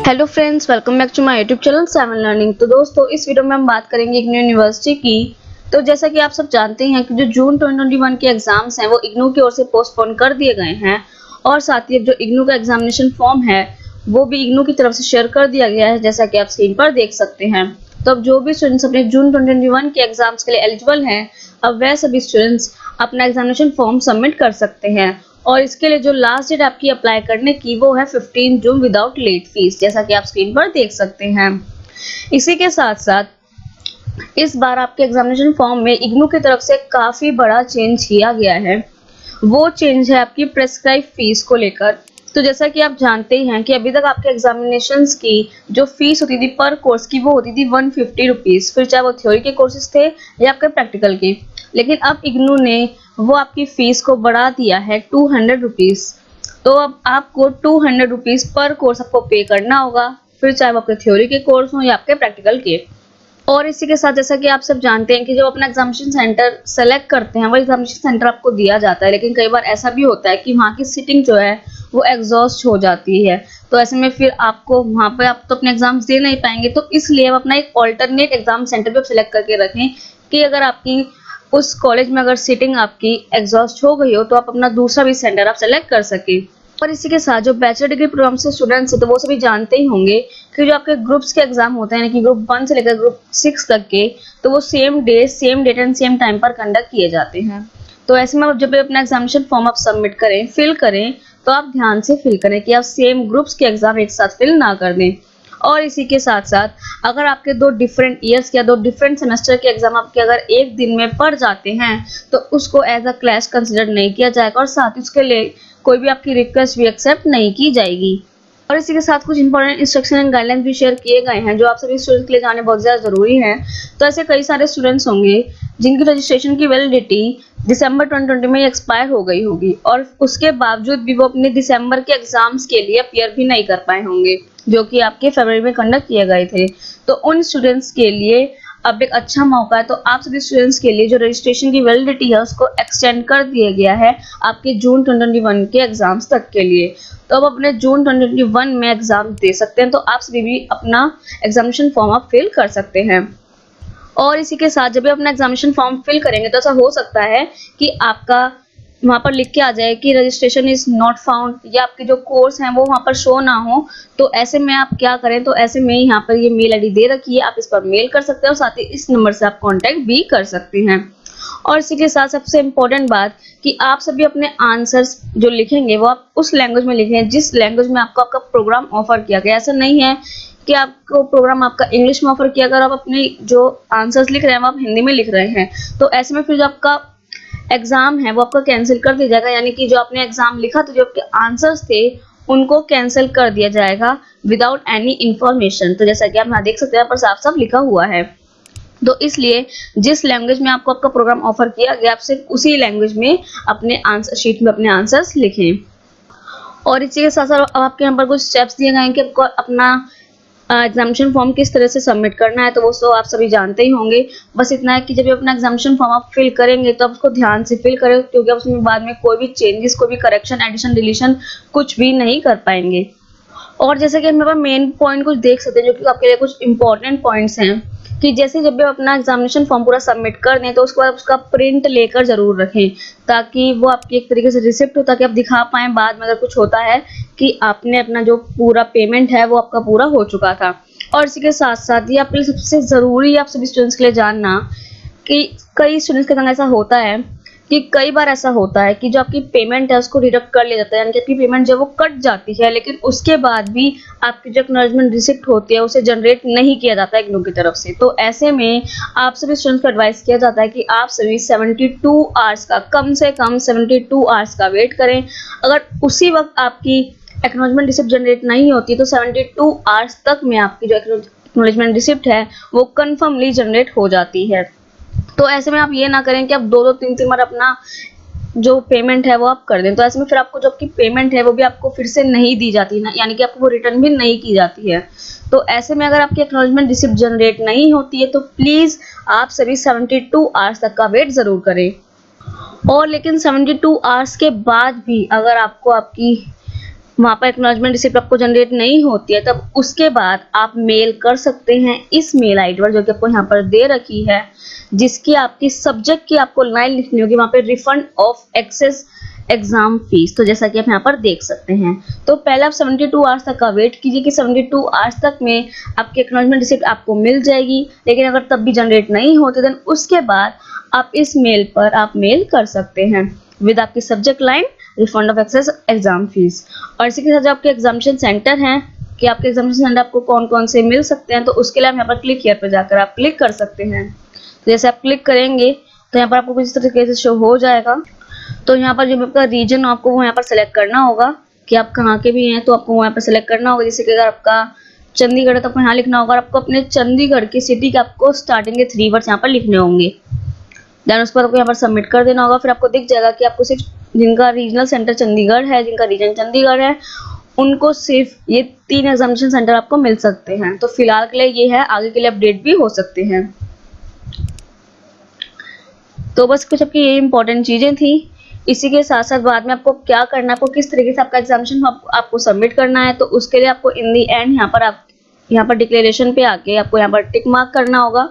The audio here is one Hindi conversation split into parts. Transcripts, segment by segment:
Hello friends, welcome back to my YouTube channel 7 learning. तो दोस्तों, इस वीडियो में हम बात करेंगे इग्नू यूनिवर्सिटी की। तो जैसा कि आप सब जानते हैं कि जो जून 2021 के एग्जाम्स हैं वो इग्नू की ओर से पोस्टपोन कर दिए गए हैं और साथ ही अब जो इग्नू का एग्जामिनेशन फॉर्म है वो भी इग्नू की तरफ से शेयर कर दिया गया है, जैसा कि आप स्क्रीन पर देख सकते हैं। तो अब जो भी स्टूडेंट्स अपने जून 2021 के एग्जाम्स के लिए एलिजिबल हैं, अब वह सभी स्टूडेंट्स अपना एग्जामिनेशन फॉर्म सबमिट कर सकते हैं और इसके लिए जो लास्ट डेट आपकी अप्लाई करने की वो है 15 जून विदाउट लेट फीस, जैसा कि आप स्क्रीन पर देख सकते हैं। इसी के साथ साथ इस बार आपके एग्जामिनेशन फॉर्म में इग्नू की तरफ से काफी बड़ा चेंज किया गया है। वो चेंज है आपकी प्रेस्क्राइब फीस को लेकर। तो जैसा कि आप जानते हैं कि अभी तक आपके एग्जामिनेशंस की जो फीस होती थी पर कोर्स की वो होती थी 150 रुपीज, फिर चाहे वो थ्योरी के कोर्सेज थे या आपके प्रैक्टिकल के। लेकिन अब इग्नू ने वो आपकी फीस को बढ़ा दिया है 200 रुपीज। तो अब आपको 200 रुपीज पर कोर्स आपको पे करना होगा, फिर चाहे वो आपके थ्योरी के कोर्स हो या आपके प्रैक्टिकल के। और इसी के साथ जैसा कि आप सब जानते हैं कि जब अपना एग्जामिनेशन सेंटर सेलेक्ट करते हैं वो एग्जामिनेशन सेंटर आपको दिया जाता है, लेकिन कई बार ऐसा भी होता है कि वहाँ की सीटिंग जो है वो एग्जॉस्ट हो जाती है। तो ऐसे में फिर आपको वहाँ पे आप तो अपने एग्जाम्स दे नहीं पाएंगे। तो इसलिए आप अपना एक ऑल्टरनेट एग्जाम सेंटर भी सेलेक्ट करके रखें कि अगर आपकी उस कॉलेज में अगर सीटिंग आपकी एग्जॉस्ट हो गई हो तो आप अपना दूसरा भी सेंटर आप सेलेक्ट कर सके। और इसी के साथ जो बैचलर डिग्री प्रोग्राम से स्टूडेंट्स हैं तो वो सभी जानते ही होंगे कि जो आपके ग्रुप्स के एग्जाम होते हैं, यानी कि ग्रुप 1 से लेकर ग्रुप 6 तक के, तो वो same day same date and same time पर कंडक्ट किए जाते हैं। तो ऐसे में आप जब भी अपना एग्जामिनेशन फॉर्म आप सबमिट करें, फिल करें, तो आप ध्यान से फिल करें कि आप सेम ग्रुप्स के एग्जाम एक साथ फिल ना कर दें। और इसी के साथ साथ अगर आपके दो डिफरेंट ईयर्स या दो डिफरेंट सेमेस्टर के एग्जाम आपके अगर एक दिन में पड़ जाते हैं तो उसको एज अ क्लैश कंसिडर नहीं किया जाएगा और साथ ही उसके लिए कोई भी आपकी रिक्वेस्ट भी एक्सेप्ट नहीं की जाएगी। और इसी के साथ कुछ इंपॉर्टेंट इंस्ट्रक्शन एंड गाइडलाइंस भी शेयर किए गए हैं जो आप सभी स्टूडेंट्स के लिए जाने बहुत ज़्यादा जरूरी है। तो ऐसे कई सारे स्टूडेंट्स होंगे जिनकी रजिस्ट्रेशन की वैलिडिटी दिसंबर 2020 में एक्सपायर हो गई होगी और उसके बावजूद भी वो अपने दिसंबर के एग्जाम्स के लिए अपीयर भी नहीं कर पाए होंगे जो कि आपके फरवरी में कंडक्ट किए गए थे। तो उन स्टूडेंट्स के लिए अब एक अच्छा मौका है। तो आप सभी स्टूडेंट्स के लिए जो रजिस्ट्रेशन की वैलिडिटी है उसको एक्सटेंड कर दिया गया है आपके जून 2021 के एग्जाम्स तक के लिए। तो अब अपने जून 2021 में एग्जाम दे सकते हैं। तो आप सभी भी अपना एग्जामिनेशन फॉर्म आप फिल कर सकते हैं। और इसी के साथ जब भी अपना एग्जामिनेशन फॉर्म फिल करेंगे तो ऐसा हो सकता है कि आपका वहाँ पर लिख के आ जाए कि रजिस्ट्रेशन इज नॉट फाउंड या आपके जो कोर्स हैं वो वहाँ पर शो ना हो। तो ऐसे में आप क्या करें, तो ऐसे में यहाँ पर ये मेल आईडी दे रखी है, आप इस पर मेल कर सकते हैं और साथ ही इस नंबर से आप कांटेक्ट भी कर सकते हैं। और इसी के साथ सबसे इम्पोर्टेंट बात कि आप सभी अपने आंसर्स जो लिखेंगे वो आप उस लैंग्वेज में लिखें जिस लैंग्वेज में आपको आपका प्रोग्राम ऑफर किया गया। ऐसा नहीं है कि आपको प्रोग्राम आपका इंग्लिश में ऑफर किया गया और आप अपने जो आंसर्स लिख रहे हैं वो आप हिंदी में लिख रहे हैं। तो ऐसे में फिर जो आपका एग्जाम है वो आपका कैंसिल कर दिया जाएगा, यानी कि जो आपने एग्जाम लिखा तो जो आपके आंसर्स थे उनको कैंसिल कर दिया जाएगा विदाउट एनी इंफॉर्मेशन। तो जैसा कि आप यहाँ देख सकते हैं यहाँ पर साफ साफ लिखा हुआ है। तो इसलिए जिस लैंग्वेज में आपको आपका प्रोग्राम ऑफर किया गया आप सिर्फ उसी लैंग्वेज में अपने आंसर शीट में अपने आंसर्स लिखें। और इसी के साथ साथ आपके यहाँ पर कुछ स्टेप्स दिए गए हैं कि आपको अपना एग्जामिनेशन फॉर्म किस तरह से सबमिट करना है। तो वो तो आप सभी जानते ही होंगे। बस इतना है कि जब भी अपना एग्जामिनेशन फॉर्म आप फिल करेंगे तो आप उसको ध्यान से फिल करें, क्योंकि आप उसमें बाद में कोई भी चेंजेस, कोई भी करेक्शन, एडिशन, डिलीशन कुछ भी नहीं कर पाएंगे। और जैसे कि हम यहाँ पर मेन पॉइंट कुछ देख सकते हैं जो कि आपके लिए कुछ इंपॉर्टेंट पॉइंट्स हैं कि जैसे जब भी आप अपना एग्जामिनेशन फॉर्म पूरा सबमिट कर दें तो उसके बाद उसका प्रिंट लेकर जरूर रखें ताकि वो आपकी एक तरीके से रिसिप्ट हो, ताकि आप दिखा पाएं बाद में अगर कुछ होता है कि आपने अपना जो पूरा पेमेंट है वो आपका पूरा हो चुका था। और इसी के साथ साथ ये आपके लिए सबसे जरूरी है आप सभी स्टूडेंट्स के लिए जानना कि कई स्टूडेंट्स के संग ऐसा होता है कि कई बार ऐसा होता है कि जो आपकी पेमेंट है उसको डिडक्ट कर लिया जाता है, यानी कि आपकी पेमेंट जब वो कट जाती है लेकिन उसके बाद भी आपकी जो एक्नॉलेजमेंट रिसिप्ट होती है उसे जनरेट नहीं किया जाता है इग्नू की तरफ से। तो ऐसे में आप सभी स्टूडेंट्स को एडवाइस किया जाता है कि आप सभी 72 आवर्स का, कम से कम 72 आवर्स का वेट करें। अगर उसी वक्त आपकी एक्नॉलेजमेंट रिसिप्ट जनरेट नहीं होती तो 72 आवर्स तक में आपकी जो एक्नॉलेजमेंट रिसिप्ट है वो कंफर्मली जनरेट हो जाती है। तो ऐसे में आप ये ना करें कि आप 2-2, 3-3 बार अपना जो पेमेंट है वो आप कर दें। तो ऐसे में फिर आपको जो आपकी पेमेंट है वो भी आपको फिर से नहीं दी जाती ना, यानी कि आपको वो रिटर्न भी नहीं की जाती है। तो ऐसे में अगर आपकी एक्नॉलेजमेंट रिसिप्ट जनरेट नहीं होती है तो प्लीज आप सभी 72 आवर्स तक का वेट जरूर करें। और लेकिन 72 आवर्स के बाद भी अगर आपको आपकी वहाँ पर एक्नॉलेजमेंट रिसिप्ट आपको जनरेट नहीं होती है, तब उसके बाद आप मेल कर सकते हैं इस मेल आईडी पर जो कि आपको यहाँ पर दे रखी है, जिसकी आपकी सब्जेक्ट की आपको लाइन लिखनी होगी वहाँ पे refund of excess exam fees. तो जैसा कि आप यहाँ पर देख सकते हैं, तो पहले आप 72 आवर्स तक का वेट कीजिए कि 72 आवर्स तक में आपकी एक्नॉलेजमेंट रिसिप्ट आपको मिल जाएगी। लेकिन अगर तब भी जनरेट नहीं होती देन उसके बाद आप इस मेल पर आप मेल कर सकते हैं विद आपकी subject line refund of excess exam fees. और इसी के साथ जो आपके एग्जामिनेशन सेंटर हैं कि आपके एग्जामिनेशन सेंटर आपको कौन कौन से मिल सकते हैं, तो उसके लिए आप यहाँ पर क्लिक हियर पर जाकर आप क्लिक कर सकते हैं। तो जैसे आप क्लिक करेंगे तो यहाँ पर आपको कुछ तरीके से शो हो जाएगा। तो यहाँ पर जो आपका रीजन आपको वो यहाँ पर सेलेक्ट करना होगा कि आप कहाँ के भी हैं, तो आपको यहाँ पर सेलेक्ट करना होगा। जैसे कि अगर आपका चंडीगढ़ है तो आपको यहाँ लिखना होगा, और आपको अपने चंडीगढ़ की सिटी के आपको स्टार्टिंग के 3 वर्ड्स यहाँ पर लिखने होंगे। देन उसके बाद आपको यहाँ पर सबमिट कर देना होगा। फिर आपको दिख जाएगा कि आपको सिर्फ जिनका रीजनल सेंटर चंडीगढ़ है, जिनका रीजन चंडीगढ़ है, उनको सिर्फ ये 3 एग्जामिनेशन सेंटर आपको मिल सकते हैं। तो फिलहाल के लिए ये है, आगे के लिए अपडेट भी हो सकते हैं। तो बस कुछ आपकी ये इंपॉर्टेंट चीजें थी। इसी के साथ साथ बाद में आपको क्या करना है, आपको किस तरीके से आपका एग्जामिनेशन आपको सबमिट करना है, तो उसके लिए आपको इन दी एंड यहाँ पर डिक्लेरेशन पे आके आपको यहाँ पर टिक मार्क करना होगा।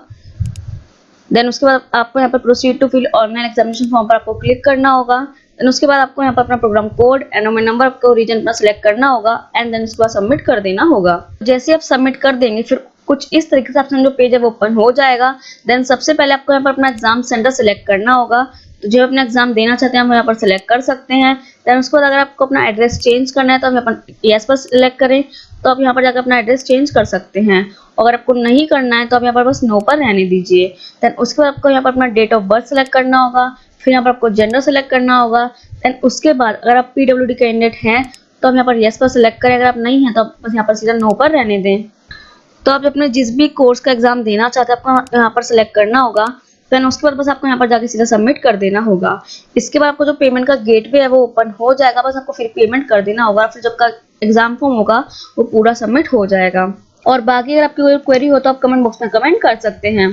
देन उसके बाद आपको यहाँ पर proceed to fill online examination form पर आपको क्लिक करना होगा। देन उसके बाद आपको यहाँ पर अपना प्रोग्राम कोड, एनरोलमेंट नंबर, आपको रीजन अपना सेलेक्ट करना होगा एंड देन उसके बाद सबमिट कर देना होगा। जैसे आप सबमिट कर देंगे फिर कुछ इस तरीके से आपका जो पेज है वो ओपन हो जाएगा। देन सबसे पहले आपको यहाँ पर अपना एग्जाम सेंटर सेलेक्ट करना होगा। तो जो अपना एग्जाम देना चाहते हैं हम यहाँ पर सेलेक्ट कर सकते हैं। देन उसके बाद अगर आपको अपना एड्रेस चेंज करना है तो हम यहाँ पर यस पर सिलेक्ट करें, तो आप यहाँ पर जाकर अपना एड्रेस चेंज कर सकते हैं। अगर आपको नहीं करना है तो आप यहाँ पर बस नो पर रहने दीजिए। देन उसके बाद आपको यहाँ पर अपना डेट ऑफ बर्थ सेलेक्ट करना होगा, फिर यहाँ पर आपको जेंडर सेलेक्ट करना होगा। देन उसके बाद अगर आप PWD कैंडिडेट हैं तो आप यहाँ पर यस पर सिलेक्ट करें, अगर आप नहीं हैं तो आप बस यहाँ पर सीधा नो पर रहने दें। तो आप अपने जिस भी कोर्स का एग्जाम देना चाहते हैं आपको यहाँ पर सिलेक्ट करना होगा। देन उसके बाद बस आपको यहाँ पर जाके सीधा सबमिट कर देना होगा। इसके बाद आपको जो पेमेंट का गेटवे है वो ओपन हो जाएगा, बस आपको फिर पेमेंट कर देना होगा। फिर जब का एग्जाम फॉर्म होगा वो पूरा सबमिट हो जाएगा। और बाकी अगर आपकी कोई क्वेरी हो तो आप कमेंट बॉक्स में कमेंट कर सकते हैं।